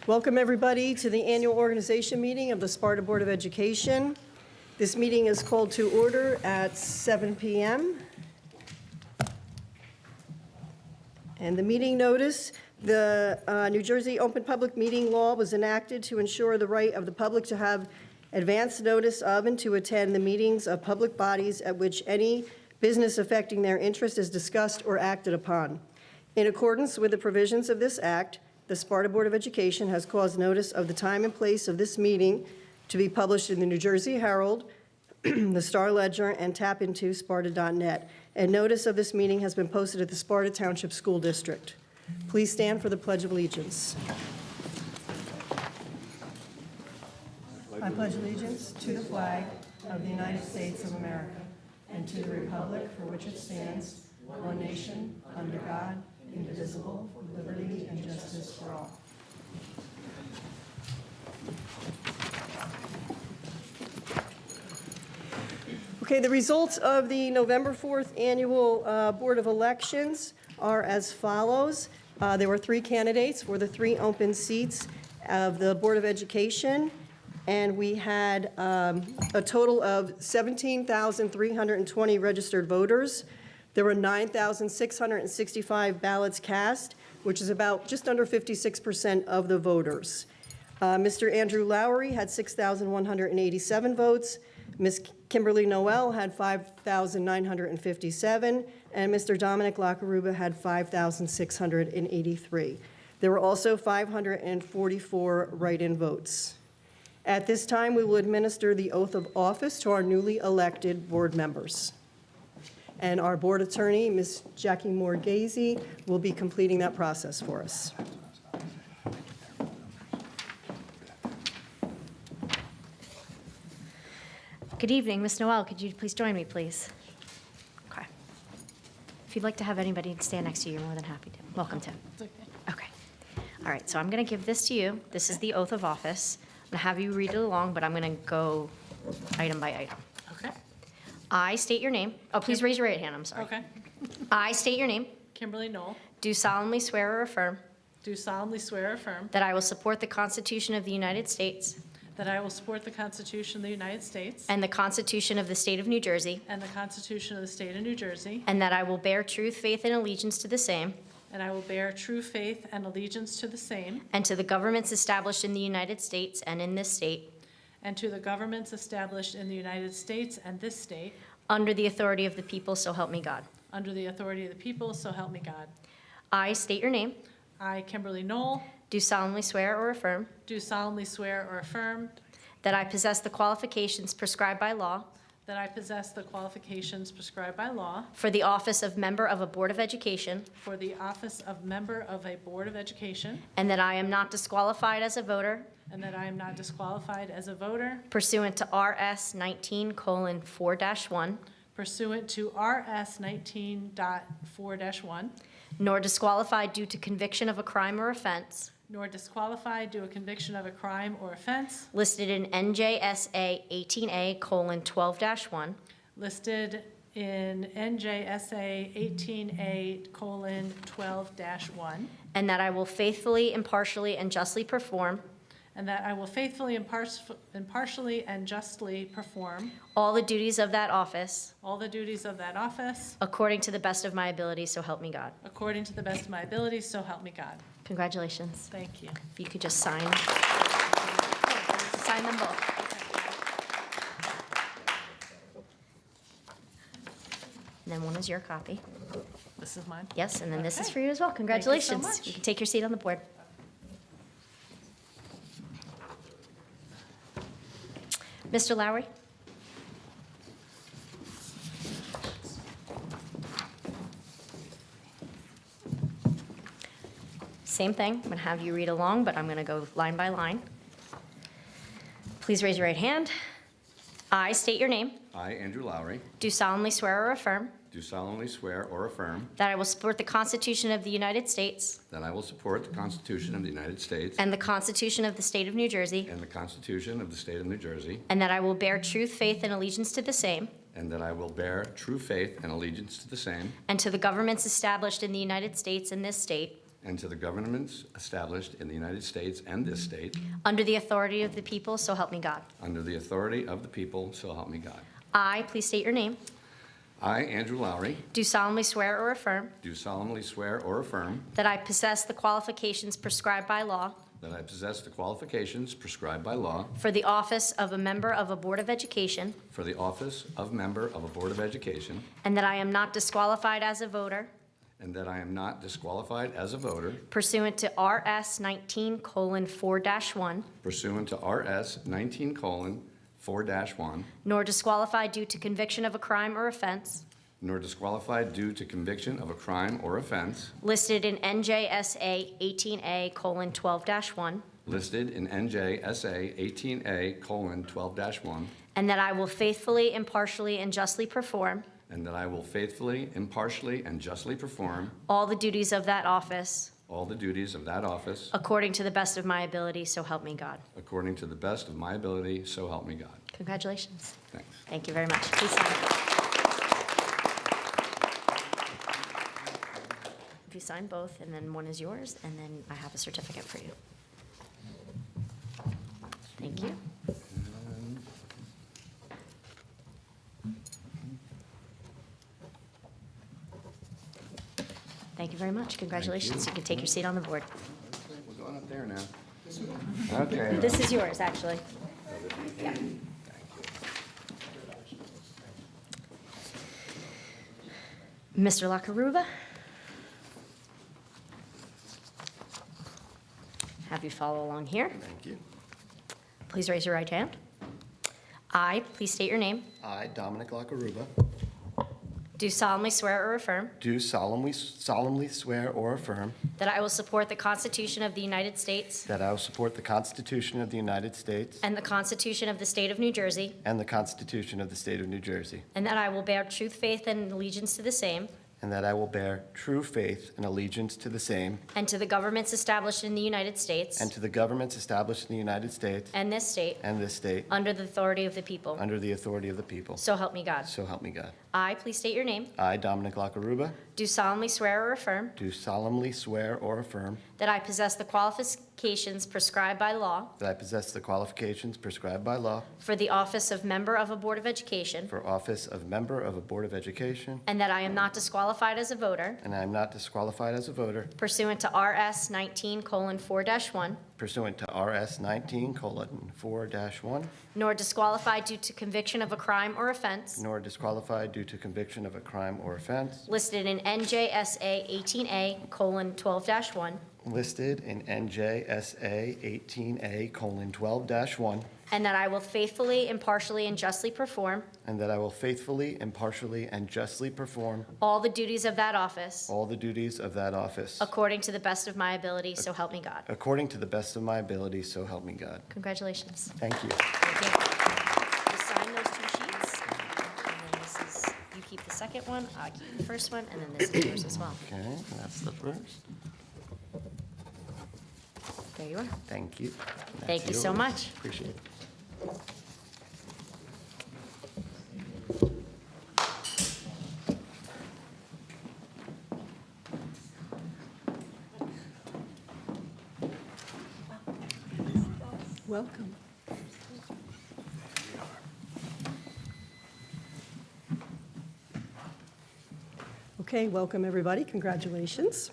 Welcome, everybody, to the annual organization meeting of the Sparta Board of Education. This meeting is called to order at 7 p.m. And the meeting notice, the New Jersey Open Public Meeting Law was enacted to ensure the right of the public to have advance notice of and to attend the meetings of public bodies at which any business affecting their interest is discussed or acted upon. In accordance with the provisions of this act, the Sparta Board of Education has caused notice of the time and place of this meeting to be published in the New Jersey Herald, the Star Ledger, and tap into sparta.net. And notice of this meeting has been posted at the Sparta Township School District. Please stand for the Pledge of Allegiance. I pledge allegiance to the flag of the United States of America and to the republic for which it stands, one nation, under God, indivisible, with liberty and justice for all. Okay, the results of the November 4th annual Board of Elections are as follows. There were 3 candidates for the 3 open seats of the Board of Education, and we had a total of 17,320 registered voters. There were 9,665 ballots cast, which is about just under 56% of the voters. Mr. Andrew Lowry had 6,187 votes. Ms. Kimberly Noel had 5,957, and Mr. Dominic Lacaruba had 5,683. There were also 544 write-in votes. At this time, we will administer the oath of office to our newly elected board members. And our board attorney, Ms. Jackie Moore-Gazy, will be completing that process for us. Good evening, Ms. Noel. Could you please join me, please? Okay. If you'd like to have anybody stand next to you, you're more than happy to. Welcome, Tim. Okay. All right, so I'm going to give this to you. This is the oath of office. I'm going to have you read it along, but I'm going to go item by item. Okay. I state your name. Oh, please raise your right hand. I'm sorry. Okay. I state your name. Kimberly Knoll, Do solemnly swear or affirm do solemnly swear or affirm that I will support the Constitution of the United States that I will support the Constitution of the United States and the Constitution of the State of New Jersey, and the Constitution of the State of New Jersey, and that I will bear truth, faith, and allegiance to the same and I will bear true faith and allegiance to the same and to the governments established in the United States and in this state and to the governments established in the United States and this state under the authority of the people, so help me God. under the authority of the people, so help me God. I state your name, I, Kimberly Knoll, do solemnly swear or affirm do solemnly swear or affirm that I possess the qualifications prescribed by law that I possess the qualifications prescribed by law for the office of member of a Board of Education, for the office of member of a Board of Education, and that I am not disqualified as a voter and that I am not disqualified as a voter pursuant to RS 19:4-1, pursuant to RS 19.4-1, nor disqualified due to conviction of a crime or offense nor disqualified due to a conviction of a crime or offense listed in NJSA 18A:12-1, listed in NJSA 18A:12-1, and that I will faithfully, impartially, and justly perform and that I will faithfully, impartially, and justly perform all the duties of that office all the duties of that office according to the best of my ability, so help me God. according to the best of my ability, so help me God. Congratulations. Thank you. If you could just sign them both. And then one is your copy. This is mine. Yes, and then this is Okay. for you as well. Congratulations. much. You can take your seat on the board. Mr. Lowry? Same thing. I'm going to have you read along, but I'm going to go line by line. Please raise your right hand. I state your name. I, Andrew Lowry, Do solemnly swear or affirm do solemnly swear or affirm that I will support the Constitution of the United States that I will support the Constitution of the United States and the Constitution of the State of New Jersey, and the Constitution of the State of New Jersey, and that I will bear truth, faith, and allegiance to the same and that I will bear true faith and allegiance to the same and to the governments established in the United States and this state and to the governments established in the United States and this state, under the authority of the people, so help me God. under the authority of the people, so help me God. I, please state your name, I, Andrew Lowry, do solemnly swear or affirm do solemnly swear or affirm that I possess the qualifications prescribed by law that I possess the qualifications prescribed by law for the office of a member of a Board of Education, for the office of member of a Board of Education, and that I am not disqualified as a voter and that I am not disqualified as a voter pursuant to RS 19:4-1, pursuant to RS 19:4-1, nor disqualified due to conviction of a crime or offense nor disqualified due to conviction of a crime or offense listed in NJSA 18A:12-1, listed in NJSA 18A:12-1, and that I will faithfully, impartially, and justly perform and that I will faithfully, impartially, and justly perform all the duties of that office all the duties of that office according to the best of my ability, so help me God. according to the best of my ability, so help me God. Congratulations. Thanks. Thank you very much. Please sign. If you sign both, and then one is yours, and then I have a certificate for you. Thank you. Thank you very much. Congratulations. You can take your seat on the board. We're going up there now. Okay. This is yours, actually. Yeah. Mr. Lakaruba? Have you follow along here. Thank you. Please raise your right hand. I, please state your name, I, Dominic Lakaruba, do solemnly swear or affirm do solemnly swear or affirm that I will support the Constitution of the United States that I will support the Constitution of the United States and the Constitution of the State of New Jersey, and the Constitution of the State of New Jersey, and that I will bear true faith and allegiance to the same and that I will bear true faith and allegiance to the same and to the governments established in the United States and to the governments established in the United States and this state and this state under the authority of the people. under the authority of the people. So help me God. So help me God. I, please state your name, I, Dominic Lakaruba, do solemnly swear or affirm do solemnly swear or affirm that I possess the qualifications prescribed by law that I possess the qualifications prescribed by law for the office of member of a Board of Education, for office of member of a Board of Education, and that I am not disqualified as a voter and I am not disqualified as a voter pursuant to RS 19:4-1, pursuant to RS 19:4-1, nor disqualified due to conviction of a crime or offense nor disqualified due to conviction of a crime or offense listed in NJSA 18A:12-1, listed in NJSA 18A:12-1, and that I will faithfully, impartially, and justly perform and that I will faithfully, impartially, and justly perform all the duties of that office all the duties of that office according to the best of my ability, so help me God. according to the best of my ability, so help me God. Congratulations. Thank you. Thank you. Just sign those two sheets, and then this is, you keep the second one, I keep the first one, and then this is yours as well. Okay, that's the first. There you are. Thank you. That's Thank you so yours. much. Appreciate it. Welcome. Okay, welcome, everybody. Congratulations.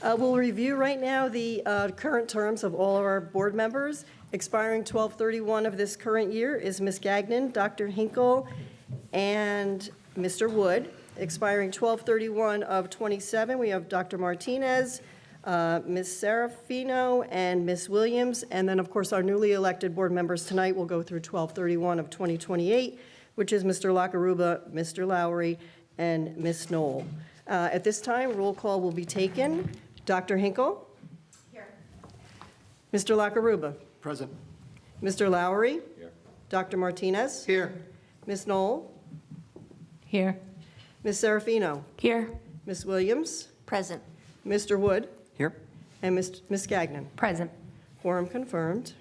We'll review right now the current terms of all of our board members. Expiring 12/31 of this current year is Ms. Gagnon, Dr. Hinkle, and Mr. Wood. Expiring 12/31 of '27, we have Dr. Martinez, Ms. Serafino, and Ms. Williams. And then, of course, our newly elected board members tonight will go through 12/31 of 2028, which is Mr. Lakaruba, Mr. Lowry, and Ms. Knoll. At this time, roll call will be taken. Dr. Hinkle? Here. Mr. Lakaruba? Present. Mr. Lowry? Here. Dr. Martinez? Here. Ms. Knoll? Here. Ms. Serafino? Here. Ms. Williams? Present. Mr. Wood? Here. And Ms. Gagnon? Present. Quorum confirmed.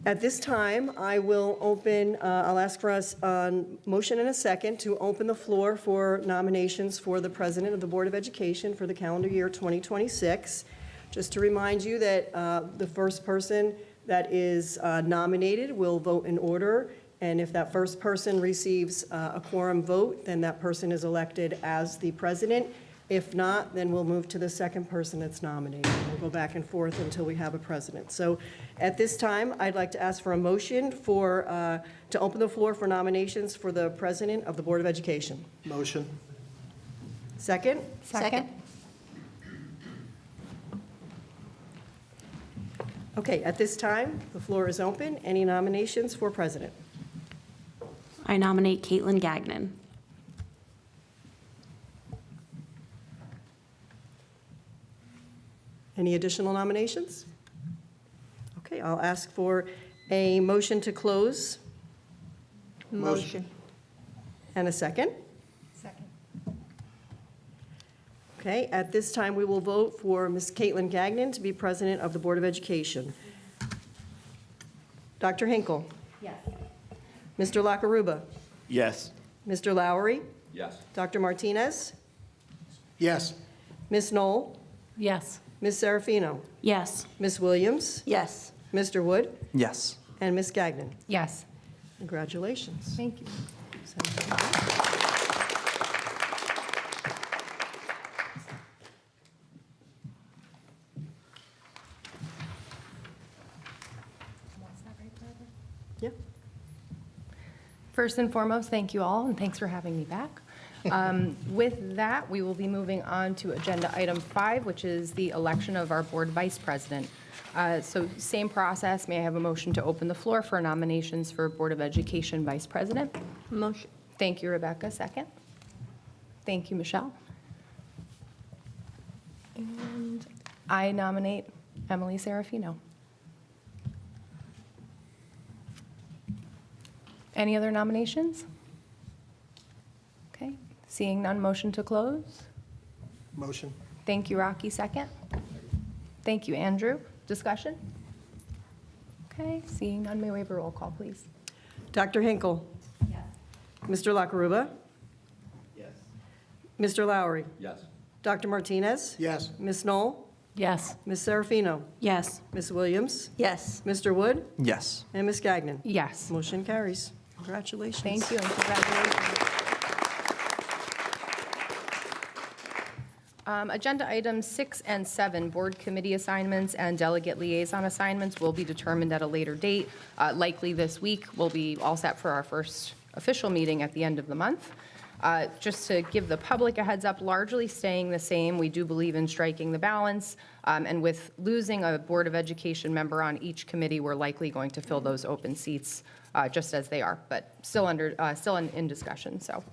At this time, I will open, I'll ask for a motion and a second to open the floor for nominations for the President of the Board of Education for the calendar year 2026. Just to remind you that the first person that is nominated will vote in order, and if that first person receives a quorum vote, then that person is elected as the president. If not, then we'll move to the second person that's nominated. We'll go back and forth until we have a president. So at this time, I'd like to ask for a motion to open the floor for nominations for the President of the Board of Education. Motion. Second? Second. Okay, at this time, the floor is open. Any nominations for president? I nominate Caitlin Gagnon. Any additional nominations? Okay, I'll ask for a motion to close. Motion. And a second? Second. Okay, at this time, we will vote for Ms. Caitlin Gagnon to be President of the Board of Education. Dr. Hinkle? Yes. Mr. Lakaruba? Yes. Mr. Lowry? Yes. Dr. Martinez? Yes. Ms. Knoll? Yes. Ms. Serafino? Yes. Ms. Williams? Yes. Mr. Wood? Yes. And Ms. Gagnon? Yes. Congratulations. Thank you. Yeah. First and foremost, thank you all, and thanks for having me back. With that, we will be moving on to Agenda Item 5, which is the election of our Board Vice President. So same process, may I have a motion to open the floor for nominations for Board of Education Vice President? Motion. Thank you, Rebecca. Second. Thank you, Michelle. And I nominate Emily Serafino. Any other nominations? Okay, seeing none, motion to close. Motion. Thank you, Rocky. Second. Thank you, Andrew. Discussion? Okay, seeing none, may we have a roll call, please? Dr. Hinkle? Yes. Mr. Lakaruba? Yes. Mr. Lowry? Yes. Dr. Martinez? Yes. Ms. Knoll? Yes. Ms. Serafino? Yes. Ms. Williams? Yes. Mr. Wood? Yes. And Ms. Gagnon? Yes. Motion carries. Congratulations. Thank you and congratulations. Agenda items 6 and 7, board committee assignments and delegate liaison assignments will be determined at a later date. Likely this week, we'll be all set for our first official meeting at the end of the month. Just to give the public a heads up, largely staying the same. We do believe in striking the balance, and with losing a Board of Education member on each committee, we're likely going to fill those open seats just as they are, but still in discussion. So.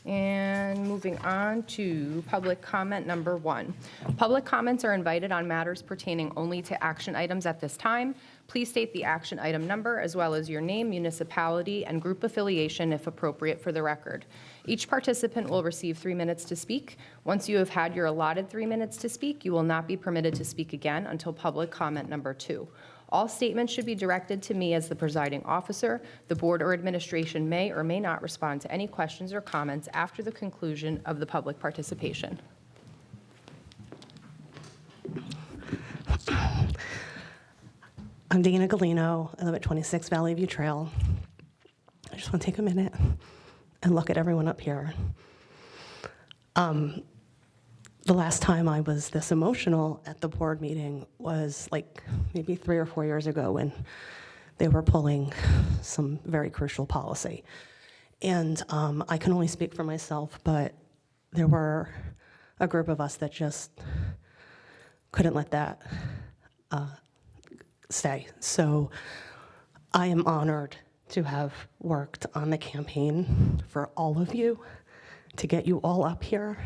And moving on to public comment number 1. Public comments are invited on matters pertaining only to action items at this time. Please state the action item number as well as your name, municipality, and group affiliation if appropriate for the record. Each participant will receive 3 minutes to speak. Once you have had your allotted 3 minutes to speak, you will not be permitted to speak again until public comment number 2. All statements should be directed to me as the presiding officer. The board or administration may or may not respond to any questions or comments after the conclusion of the public participation. I'm Dana Galino. I live at 26 Valley View Trail. I just want to take a minute and look at everyone up here. The last time I was this emotional at the board meeting was like maybe 3 or 4 years ago when they were pulling some very crucial policy. And I can only speak for myself, but there were a group of us that just couldn't let that stay. So I am honored to have worked on the campaign for all of you to get you all up here.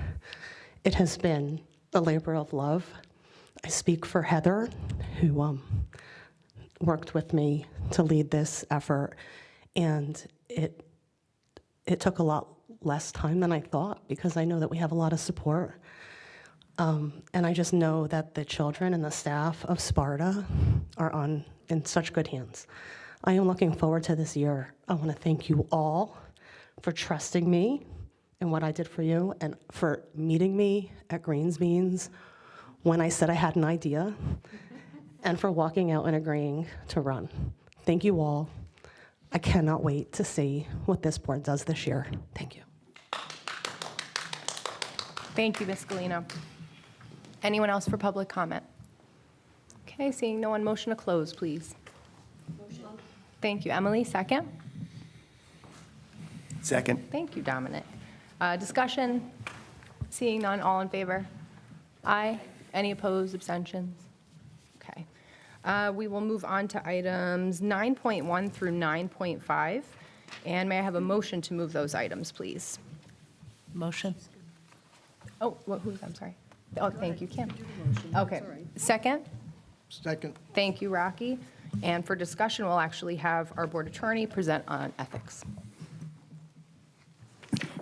It has been a labor of love. I speak for Heather, who worked with me to lead this effort, and it took a lot less time than I thought because I know that we have a lot of support. And I just know that the children and the staff of Sparta are in such good hands. I am looking forward to this year. I want to thank you all for trusting me and what I did for you, and for meeting me at Greens Beans when I said I had an idea, and for walking out and agreeing to run. Thank you all. I cannot wait to see what this board does this year. Thank you. Thank you, Ms. Galino. Anyone else for public comment? Okay, seeing no one, motion to close, please. Motion. Thank you, Emily. Second? Second. Thank you, Dominic. Discussion? Seeing none, all in favor? Aye. Any opposed, abstentions? Okay. We will move on to items 9.1 through 9.5. And may I have a motion to move those items, please? Motion. Oh, I'm sorry. Oh, thank you, Kim. Okay. Second? Second. Thank you, Rocky. And for discussion, we'll actually have our board attorney present on ethics.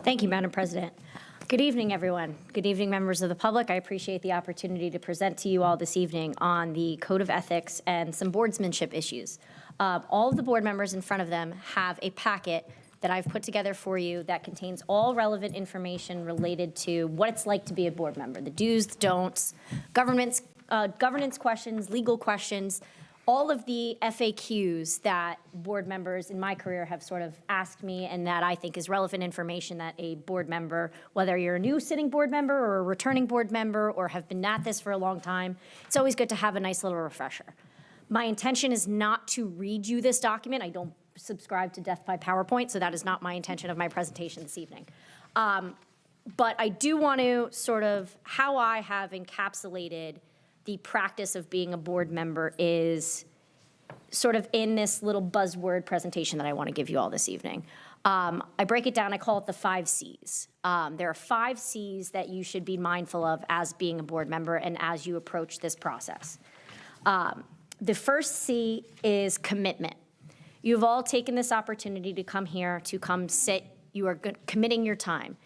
Thank you, Madam President. Good evening, everyone. Good evening, members of the public. I appreciate the opportunity to present to you all this evening on the Code of Ethics and some boardsmanship issues. All of the board members in front of them have a packet that I've put together for you that contains all relevant information related to what it's like to be a board member, the do's, the don'ts, governance questions, legal questions, all of the FAQs that board members in my career have sort of asked me, and that I think is relevant information that a board member, whether you're a new sitting board member or a returning board member or have been at this for a long time, it's always good to have a nice little refresher. My intention is not to read you this document. I don't subscribe to death by PowerPoint, so that is not my intention of my presentation this evening. But I do want to sort of, how I have encapsulated the practice of being a board member is sort of in this little buzzword presentation that I want to give you all this evening. I break it down, I call it the 5 C's. There are 5 C's that you should be mindful of as being a board member and as you approach this process. The first C is commitment. You've all taken this opportunity to come here, to come sit. You are committing your time.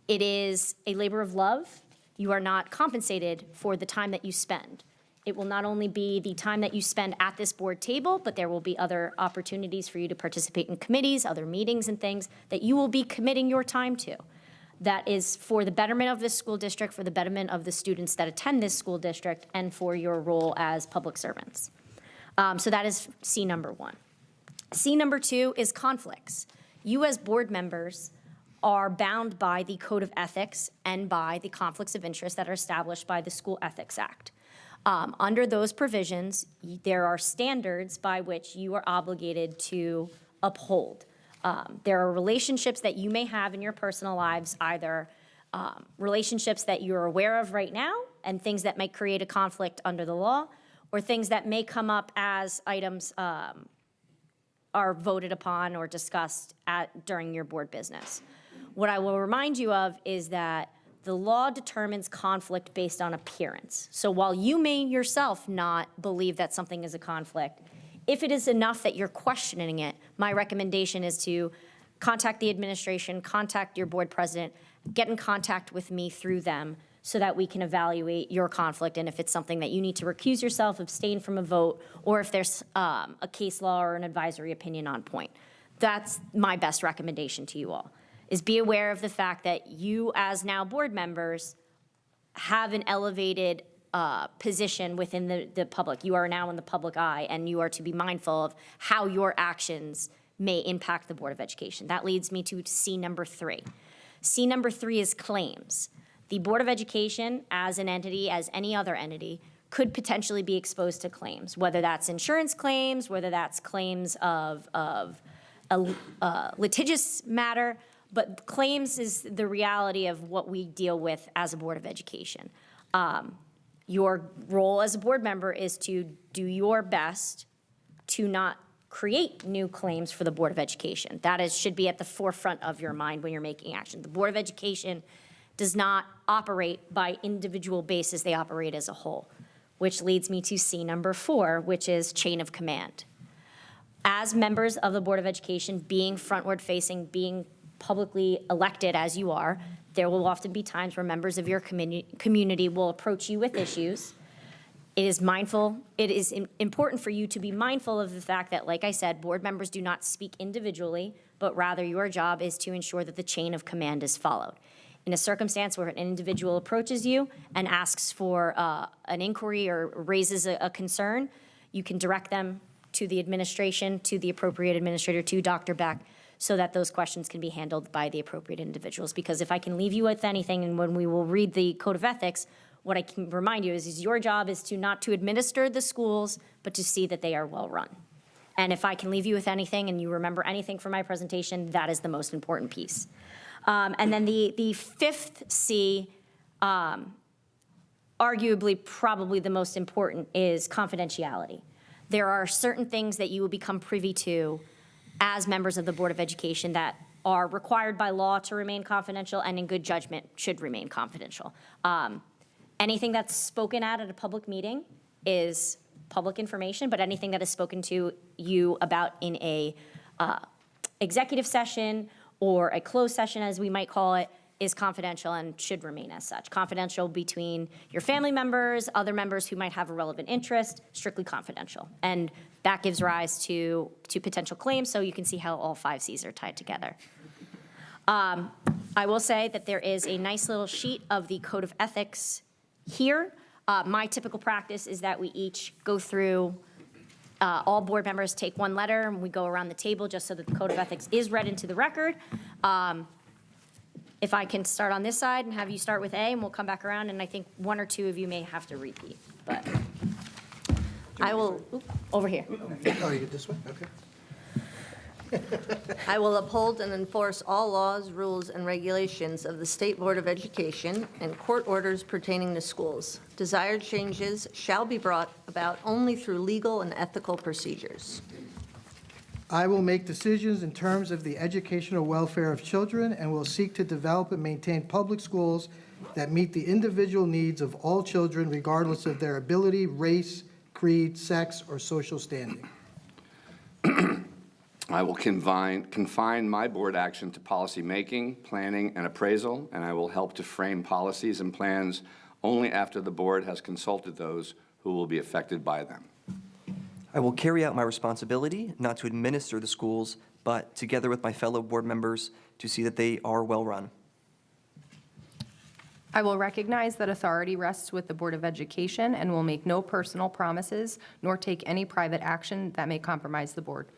It is a labor of love. You are not compensated for the time that you spend. It will not only be the time that you spend at this board table, but there will be other opportunities for you to participate in committees, other meetings and things that you will be committing your time to. That is for the betterment of this school district, for the betterment of the students that attend this school district, and for your role as public servants. So that is C number 1. C number 2 is conflicts. You as board members are bound by the Code of Ethics and by the conflicts of interest that are established by the School Ethics Act. Under those provisions, there are standards by which you are obligated to uphold. There are relationships that you may have in your personal lives, either relationships that you're aware of right now and things that might create a conflict under the law, or things that may come up as items are voted upon or discussed during your board business. What I will remind you of is that the law determines conflict based on appearance. So while you may yourself not believe that something is a conflict, if it is enough that you're questioning it, my recommendation is to contact the administration, contact your board president, get in contact with me through them so that we can evaluate your conflict, and if it's something that you need to recuse yourself, abstain from a vote, or if there's a case law or an advisory opinion on point. That's my best recommendation to you all, is be aware of the fact that you as now board members have an elevated position within the public. You are now in the public eye, and you are to be mindful of how your actions may impact the Board of Education. That leads me to C number 3. C number 3 is claims. The Board of Education, as an entity, as any other entity, could potentially be exposed to claims, whether that's insurance claims, whether that's claims of a litigious matter, but claims is the reality of what we deal with as a Board of Education. Your role as a board member is to do your best to not create new claims for the Board of Education. That should be at the forefront of your mind when you're making action. The Board of Education does not operate by individual basis, they operate as a whole, which leads me to C number 4, which is chain of command. As members of the Board of Education, being frontward facing, being publicly elected as you are, there will often be times where members of your community will approach you with issues. It is important for you to be mindful of the fact that, like I said, board members do not speak individually, but rather your job is to ensure that the chain of command is followed. In a circumstance where an individual approaches you and asks for an inquiry or raises a concern, you can direct them to the administration, to the appropriate administrator, to Dr. Beck, so that those questions can be handled by the appropriate individuals. Because if I can leave you with anything, and when we will read the Code of Ethics, what I can remind you is your job is to not to administer the schools, but to see that they are well-run. And if I can leave you with anything and you remember anything from my presentation, that is the most important piece. And then the fifth C, arguably probably the most important, is confidentiality. There are certain things that you will become privy to as members of the Board of Education that are required by law to remain confidential and in good judgment should remain confidential. Anything that's spoken at a public meeting is public information, but anything that is spoken to you about in a executive session or a closed session, as we might call it, is confidential and should remain as such. Confidential between your family members, other members who might have a relevant interest, strictly confidential. And that gives rise to potential claims, so you can see how all 5 Cs are tied together. I will say that there is a nice little sheet of the Code of Ethics here. My typical practice is that we each go through, all board members take one letter, and we go around the table just so that the Code of Ethics is read into the record. If I can start on this side and have you start with A, and we'll come back around, and I think 1 or 2 of you may have to repeat, but I will, over here. Oh, you get this way? Okay. I will uphold and enforce all laws, rules, and regulations of the State Board of Education and court orders pertaining to schools. Desired changes shall be brought about only through legal and ethical procedures. I will make decisions in terms of the educational welfare of children and will seek to develop and maintain public schools that meet the individual needs of all children regardless of their ability, race, creed, sex, or social standing. I will confine my board action to policy making, planning, and appraisal, and I will help to frame policies and plans only after the board has consulted those who will be affected by them. I will carry out my responsibility not to administer the schools, but together with my fellow board members to see that they are well-run. I will recognize that authority rests with the Board of Education and will make no personal promises nor take any private action that may compromise the board.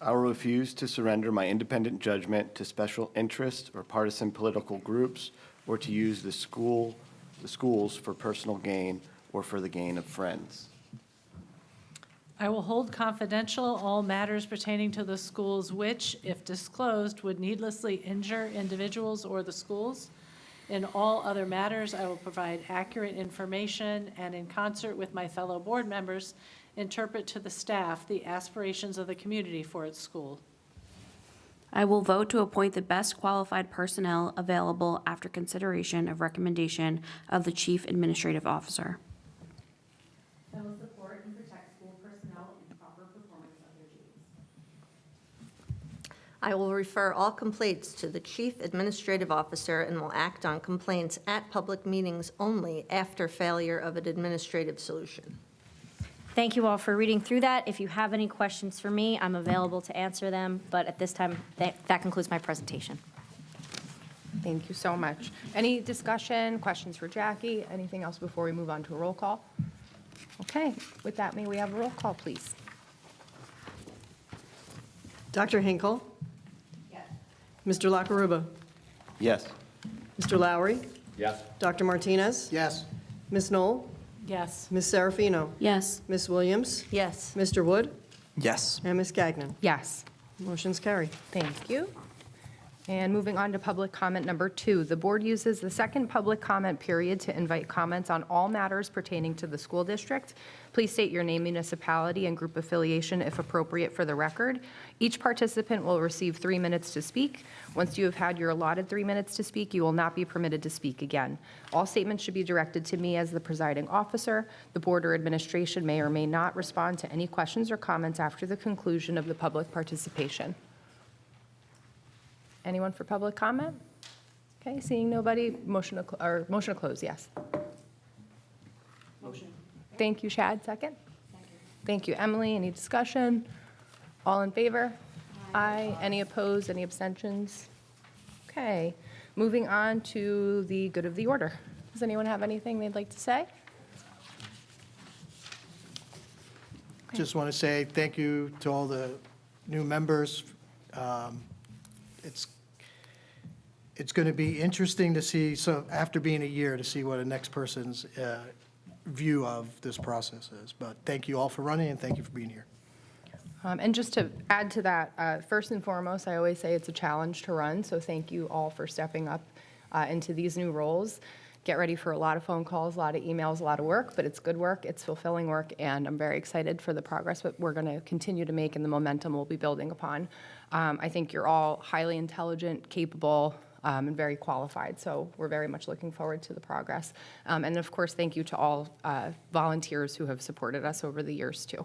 I will refuse to surrender my independent judgment to special interest or partisan political groups or to use the schools for personal gain or for the gain of friends. I will hold confidential all matters pertaining to the schools which, if disclosed, would needlessly injure individuals or the schools. In all other matters, I will provide accurate information and, in concert with my fellow board members, interpret to the staff the aspirations of the community for its school. I will vote to appoint the best qualified personnel available after consideration of recommendation of the Chief Administrative Officer. I will support and protect school personnel in proper performance of their duties. I will refer all complaints to the Chief Administrative Officer and will act on complaints at public meetings only after failure of an administrative solution. Thank you all for reading through that. If you have any questions for me, I'm available to answer them, but at this time, that concludes my presentation. Thank you so much. Any discussion, questions for Jackie? Anything else before we move on to a roll call? Okay, with that, may we have a roll call, please? Dr. Hinkle? Yes. Mr. LaCaruba? Yes. Mr. Lowry? Yes. Dr. Martinez? Yes. Ms. Knoll? Yes. Ms. Serafino? Yes. Ms. Williams? Yes. Mr. Wood? Yes. And Ms. Gagnon? Yes. Motion's carried. Thank you. And moving on to public comment number 2, the board uses the second public comment period to invite comments on all matters pertaining to the school district. Please state your name, municipality, and group affiliation if appropriate for the record. Each participant will receive 3 minutes to speak. Once you have had your allotted 3 minutes to speak, you will not be permitted to speak again. All statements should be directed to me as the presiding officer. The board or administration may or may not respond to any questions or comments after the conclusion of the public participation. Anyone for public comment? Okay, seeing nobody, motion to close, yes. Motion. Thank you, Chad, second? Thank you, Emily. Any discussion? All in favor? Aye. Any opposed, any abstentions? Okay, moving on to the good of the order. Does anyone have anything they'd like to say? Just want to say thank you to all the new members. It's going to be interesting to see, so after being a year, to see what a next person's view of this process is. But thank you all for running, and thank you for being here. And just to add to that, first and foremost, I always say it's a challenge to run, so thank you all for stepping up into these new roles. Get ready for a lot of phone calls, a lot of emails, a lot of work, but it's good work, it's fulfilling work, and I'm very excited for the progress that we're going to continue to make and the momentum we'll be building upon. I think you're all highly intelligent, capable, and very qualified, so we're very much looking forward to the progress. And of course, thank you to all volunteers who have supported us over the years, too.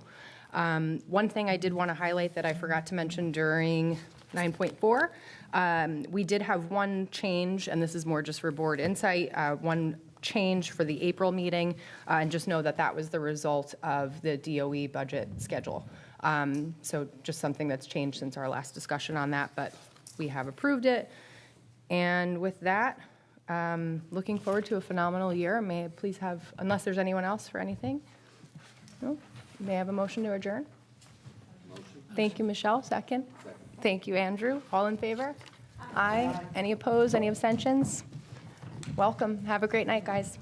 One thing I did want to highlight that I forgot to mention during 9.4, we did have one change, and this is more just for board insight, one change for the April meeting, and just know that that was the result of the DOE budget schedule. So just something that's changed since our last discussion on that, but we have approved it. And with that, looking forward to a phenomenal year. May I please have, unless there's anyone else for anything? No? May I have a motion to adjourn? Thank you, Michelle. Second? Thank you, Andrew. All in favor? Aye. Any opposed? Any abstentions? Welcome. Have a great night, guys.